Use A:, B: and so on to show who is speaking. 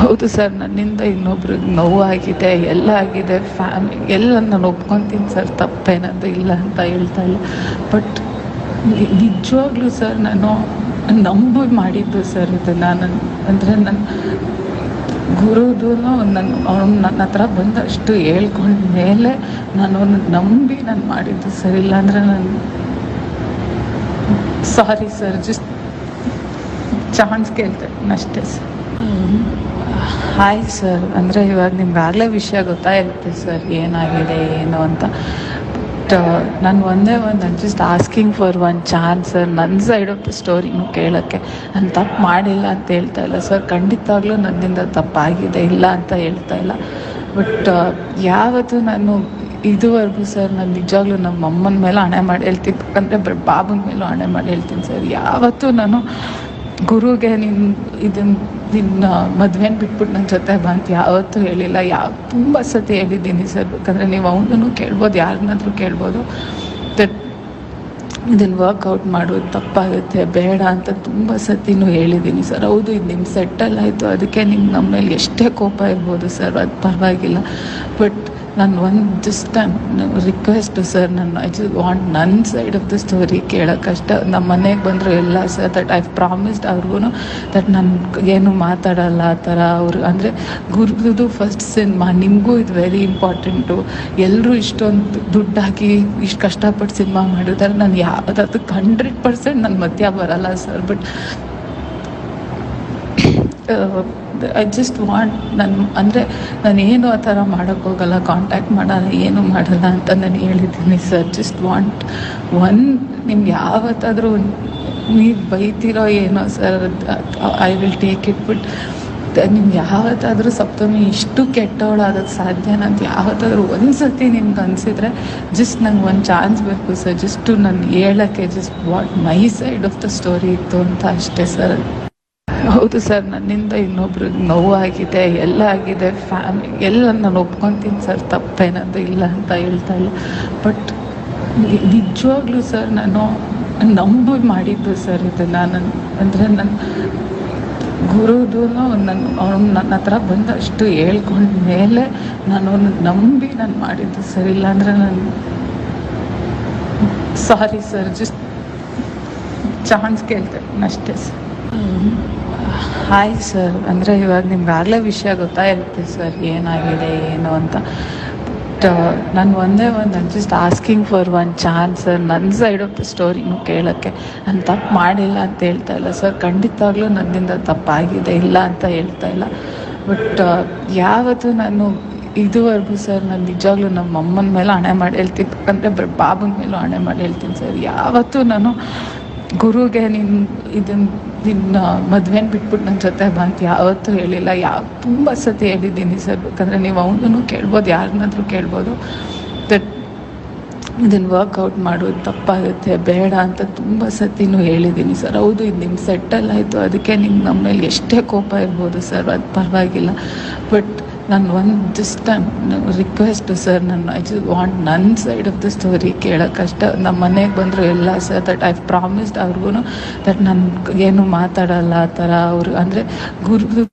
A: ಹೌದು ಸರ್, ನನ್ನಿಂದ ಇನ್ನೊಬ್ರಿಗೆ ನೋವಾಗಿದೆ, ಎಲ್ಲ ಆಗಿದೆ, ಎಲ್ಲ ನಾನು ಒಪ್ಕೊತೀನಿ ಸರ್, ತಪ್ಪೇನದು ಇಲ್ಲ ಅಂತ ಹೇಳ್ತಾ ಇಲ್ಲ. ಬಟ್ ನಿಜವಾಗ್ಲೂ ಸರ್ ನಾನು ನಂಬಿ ಮಾಡಿದ್ದು ಸರ್ ಇದು. ನಾನು ಅಂದರೆ ನನ್ನ ಗುರುದು ಅವ್ನು ನನ್ನ ಹತ್ರ ಬಂದಷ್ಟು ಹೇಳ್ಕೊಂಡ ಮೇಲೆ ನಾನು ಅವ್ನ ನಂಬಿ ನಾನು ಮಾಡಿದ್ದು ಸರ್. ಇಲ್ಲಾಂದರೆ ನಾನು ಸಾರಿ ಸರ್, ಜಸ್ಟ್ ಚಾನ್ಸ್ ಕೇಳ್ತೆ ಅಷ್ಟೇ ಸರ್. ಹಾಯ್ ಸರ್, ಅಂದರೆ ಇವಾಗ ನಿಮ್ಗಾಗಲೇ ವಿಷಯ ಗೊತ್ತಾಯಿರುತ್ತೆ ಸರ್ ಏನಾಗಿದೆ ಏನು ಅಂತ. ಬಟ್ ನಾನು ನಾನು just asking for one chance sir. ನನ್ನ ಸೈಡ್ ಆಫ್ ದ ಸ್ಟೋರಿನೂ ಕೇಳೋಕ್ಕೆ. ನಾನು ತಪ್ಪು ಮಾಡಿಲ್ಲ ಅಂತ ಹೇಳ್ತಾ ಇಲ್ಲ ಸರ್, ಖಂಡಿತವಾಗ್ಲೂ ನನ್ನಿಂದ ತಪ್ಪಾಗಿದೆ, ಇಲ್ಲ ಅಂತ ಹೇಳ್ತಾ ಇಲ್ಲ. ಬಟ್ ಯಾವತ್ತೂ ನಾನು ಇದುವರೆಗೂ ಸರ್ ನಾನು ನಿಜವಾಗ್ಲೂ ನಮ್ಮ ಅಮ್ಮನ ಮೇಲೆ ಹಣೆ ಮಾಡಿ ಹೇಳ್ತೀನಿ, ಯಾಕಂದರೆ ಬಾಬನ ಮೇಲೂ ಹಣೆ ಮಾಡಿ ಹೇಳ್ತೀನಿ ಸರ್. ಯಾವತ್ತೂ ನಾನು ಗುರುಗೆ ನಿನ್ನ ಮದುವೆನ ಬಿಟ್ಬಿಟ್ಟು ನನ್ನ ಜೊತೆ ಬಾ ಅಂತ ಯಾವತ್ತೂ ಹೇಳಿಲ್ಲ. ತುಂಬ ಸತಿ ಹೇಳಿದ್ದೀನಿ ಸರ್. ಬೇಕಂದರೆ ನೀವು ಅವನೂ ಕೇಳ್ಬೋದು, ಯಾರನ್ನಾದ್ರೂ ಕೇಳ್ಬೋದು. ಇದನ್ನು ವರ್ಕೌಟ್ ಮಾಡೋದು ತಪ್ಪಾಗುತ್ತೆ, ಬೇಡ ಅಂತ ತುಂಬ ಸತಿನೂ ಹೇಳಿದ್ದೀನಿ ಸರ್. ಹೌದು, ಇದು ನಿಮ್ಮ ಸೆಟ್ಟಲ್ ಆಯಿತು, ಅದಕ್ಕೆ ನಿಮ್ಗೆ ನಮ್ಮ ಮೇಲೆ ಎಷ್ಟೇ ಕೋಪ ಇರ್ಬೋದು ಸರ್, ಅದು ಪರವಾಗಿಲ್ಲ. ಬಟ್ ನಾನು just request sir, I just want ನನ್ನ ಸೈಡ್ ಆಫ್ ದ ಸ್ಟೋರಿ ಕೇಳೋಕ್ಕಷ್ಟೇ. ನಮ್ಮ ಮನೆಗೆ ಬಂದರು ಎಲ್ಲ ಸರ್, ದಟ್ ಐ ಪ್ರಾಮಿಸ್ಡ್ ಅವ್ರಿಗೂ ದಟ್ ನಾನು ಏನು ಮಾತಾಡಲ್ಲ ಆ ಥರ. ಅವರು ಅಂದರೆ ಗುರುದು ಫಸ್ಟ್ ಸಿನಿಮಾ, ನಿಮಗೂ ಇದು ವೆರಿ ಇಂಪಾರ್ಟೆಂಟು. ಎಲ್ಲರೂ ಇಷ್ಟೊಂದು ದುಡ್ಡು ಹಾಕಿ ಇಷ್ಟು ಕಷ್ಟಪಟ್ಟು ಸಿನಿಮಾ ಮಾಡಿದ್ದಾರೆ. ನಾನು ಅದಕ್ಕೆ 100% ನನ್ನ ಮಧ್ಯ ಬರಲ್ಲ sir. But I just want ನಾನೇನು ಆ ಥರ ಮಾಡೋಕ್ಕೋಗಲ್ಲ, ಕಾಂಟ್ಯಾಕ್ಟ್ ಮಾಡಲ್ಲ, ಏನು ಮಾಡಲ್ಲ ಅಂತ ನಾನು ಹೇಳಿದ್ದೀನಿ ಸರ್. ಜಸ್ಟ್ ವಾಂಟ್ ನಿಮ್ಗೆ ಯಾವತ್ತಾದರೂ ನೀವು ಬೈತಿರೋ ಏನೋ sir, I will take it. But ನಿಮ್ಗೆ ಯಾವತ್ತಾದರೂ ಸಪ್ತಮಿ ಇಷ್ಟು ಕೆಟ್ಟವಳಾಗೋಕ್ಕೆ ಸಾಧ್ಯನಾ ಅಂತ ಯಾವತ್ತಾದರೂ ಒಂದು ಸತಿ ನಿಮ್ಗೆ ಅನಿಸಿದ್ರೆ ಜಸ್ಟ್ ನಂಗೆ ಒಂದು ಚಾನ್ಸ್ ಬೇಕು ಸರ್. ಜಸ್ಟು ನಾನು ಹೇಳೋಕ್ಕೆ just what my side of the story ಇತ್ತು ಅಂತ ಅಷ್ಟೇ ಸರ್. ಹೌದು ಸರ್, ನನ್ನಿಂದ ಇನ್ನೊಬ್ರಿಗೆ ನೋವಾಗಿದೆ, ಎಲ್ಲ ಆಗಿದೆ, ಎಲ್ಲ ನಾನು ಒಪ್ಕೊತೀನಿ ಸರ್, ತಪ್ಪೇನದು ಇಲ್ಲ ಅಂತ ಹೇಳ್ತಾ ಇಲ್ಲ. ಬಟ್ ನಿಜವಾಗ್ಲೂ ಸರ್ ನಾನು ನಂಬಿ ಮಾಡಿದ್ದು ಸರ್ ಇದು. ನಾನು ಅಂದರೆ ನನ್ನ ಗುರುದು ಅವ್ನು ನನ್ನ ಹತ್ರ ಬಂದಷ್ಟು ಹೇಳ್ಕೊಂಡ ಮೇಲೆ ನಾನು ಅವ್ನ ನಂಬಿ ನಾನು ಮಾಡಿದ್ದು ಸರ್. ಇಲ್ಲಾಂದರೆ ನಾನು ಸಾರಿ ಸರ್, ಜಸ್ಟ್ ಚಾನ್ಸ್ ಕೇಳ್ತೆ ಅಷ್ಟೇ ಸರ್. ಹಾಯ್ ಸರ್, ಅಂದರೆ ಇವಾಗ ನಿಮ್ಗಾಗಲೇ ವಿಷಯ ಗೊತ್ತಾಯಿರುತ್ತೆ ಸರ್ ಏನಾಗಿದೆ ಏನು ಅಂತ. ಬಟ್ ನಾನು just asking for one chance sir. ನನ್ನ ಸೈಡ್ ಆಫ್ ದ ಸ್ಟೋರಿನೂ ಕೇಳೋಕ್ಕೆ. ನಾನು ತಪ್ಪು ಮಾಡಿಲ್ಲ ಅಂತ ಹೇಳ್ತಾ ಇಲ್ಲ ಸರ್, ಖಂಡಿತವಾಗ್ಲೂ ನನ್ನಿಂದ ತಪ್ಪಾಗಿದೆ, ಇಲ್ಲ ಅಂತ ಹೇಳ್ತಾ ಇಲ್ಲ. ಬಟ್ ಯಾವತ್ತೂ ನಾನು ಇದುವರೆಗೂ ಸರ್ ನಾನು ನಿಜವಾಗ್ಲೂ ನಮ್ಮ ಅಮ್ಮನ ಮೇಲೆ ಹಣೆ ಮಾಡಿ ಹೇಳ್ತೀನಿ, ಯಾಕಂದರೆ ಬಾಬನ ಮೇಲೂ ಹಣೆ ಮಾಡಿ ಹೇಳ್ತೀನಿ ಸರ್. ಯಾವತ್ತೂ ನಾನು ಗುರುಗೆ ನಿನ್ನ ಮದುವೆನ ಬಿಟ್ಬಿಟ್ಟು ನನ್ನ ಜೊತೆ ಬಾ ಅಂತ ಯಾವತ್ತೂ ಹೇಳಿಲ್ಲ. ತುಂಬ ಸತಿ ಹೇಳಿದ್ದೀನಿ ಸರ್. ಬೇಕಂದರೆ ನೀವು ಅವನೂ ಕೇಳ್ಬೋದು, ಯಾರನ್ನಾದ್ರೂ ಕೇಳ್ಬೋದು. ಇದನ್ನು ವರ್ಕೌಟ್ ಮಾಡೋದು ತಪ್ಪಾಗುತ್ತೆ, ಬೇಡ ಅಂತ ತುಂಬ ಸತಿನೂ ಹೇಳಿದ್ದೀನಿ ಸರ್. ಹೌದು, ಇದು ನಿಮ್ಮ ಸೆಟ್ಟಲ್ ಆಯಿತು, ಅದಕ್ಕೆ ನಿಮ್ಗೆ ನಮ್ಮ ಮೇಲೆ ಎಷ್ಟೇ ಕೋಪ ಇರ್ಬೋದು ಸರ್, ಅದು ಪರವಾಗಿಲ್ಲ. ಬಟ್ ನಾನು just request sir, I just want ನನ್ನ ಸೈಡ್ ಆಫ್ ದ ಸ್ಟೋರಿ ಕೇಳೋಕ್ಕಷ್ಟೇ. ನಮ್ಮ ಮನೆಗೆ ಬಂದರು ಎಲ್ಲ ಸರ್, ದಟ್ ಐ ಪ್ರಾಮಿಸ್ಡ್ ಅವ್ರಿಗೂ ದಟ್ ನಾನು ಏನು ಮಾತಾಡಲ್ಲ ಆ ಥರ. ಅವರು ಅಂದರೆ ಗುರುದು